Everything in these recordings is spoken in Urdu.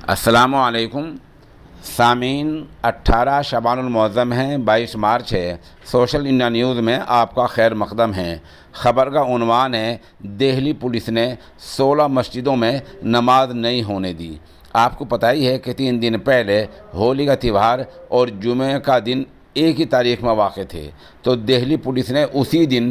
السلام علیکم سامعین، 18 شعبان المعظم ہیں، 22 مارچ ہے۔ سوشل انڈیا نیوز میں آپ کا خیر مقدم ہے۔ خبر کا عنوان ہے، دہلی پولیس نے 16 مسجدوں میں نماز نہیں ہونے دی۔ آپ کو پتہ ہی ہے کہ 3 دن پہلے ہولی کا تہوار اور جمعہ کا دن ایک ہی تاریخ میں واقع تھے، تو دہلی پولیس نے اسی دن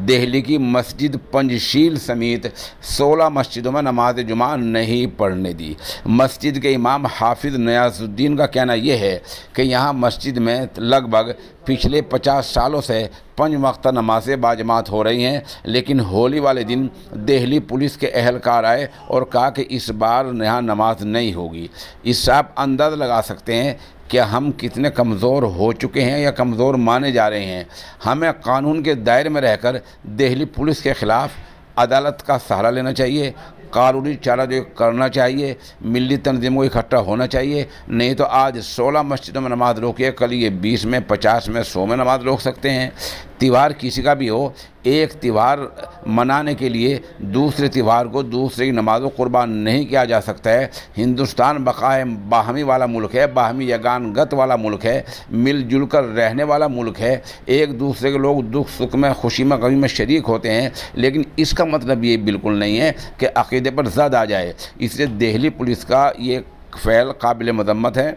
دہلی کی مسجد پنجشیر سمیت 16 مسجدوں میں نماز جمعہ نہیں پڑھنے دی۔ مسجد کے امام حافظ نیاز الدین کا کہنا یہ ہے کہ یہاں مسجد میں لگ بھگ پچھلے 50 سالوں سے 5 وقتہ نمازیں باجماعت ہو رہی ہیں، لیکن ہولی والے دن دہلی پولیس کے اہلکار آئے اور کہا کہ اس بار یہاں نماز نہیں ہوگی۔ اس سے آپ اندازہ لگا سکتے ہیں کہ ہم کتنے کمزور ہو چکے ہیں یا کمزور مانے جا رہے ہیں۔ ہمیں قانون کے دائرے میں رہ کر دہلی پولیس کے خلاف عدالت کا سہارا لینا چاہیے، قانونی چارہ جو کرنا چاہیے، ملی تنظیموں کو اکٹھا ہونا چاہیے، نہیں تو آج 16 مسجدوں میں نماز روکیے، کل یہ 20 میں، 50 میں، 100 میں نماز روک سکتے ہیں۔ تہوار کسی کا بھی ہو، ایک تہوار منانے کے لیے دوسرے تہوار کو دوسرے کی نمازوں قربان نہیں کیا جا سکتا ہے۔ ہندوستان بقائے باہمی والا ملک ہے، باہمی یگانگت والا ملک ہے، مل جل کر رہنے والا ملک ہے، ایک دوسرے کے لوگ دکھ سکھ میں، خوشی میں، غمی میں شریک ہوتے ہیں، لیکن اس کا مطلب یہ بالکل نہیں ہے کہ عقیدے پر زد آ جائے۔ اس لیے دہلی پولیس کا یہ فعل قابل مذمت ہے،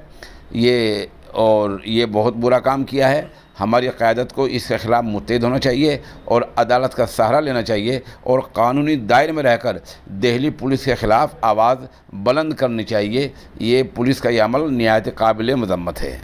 یہ بہت برا کام کیا ہے۔ ہماری قیادت کو اس کے خلاف متحد ہونا چاہیے اور عدالت کا سہارا لینا چاہیے اور قانونی دائرے میں رہ کر دہلی پولیس کے خلاف آواز بلند کرنی چاہیے۔ یہ پولیس کا یہ عمل نہایت قابل مذمت ہے۔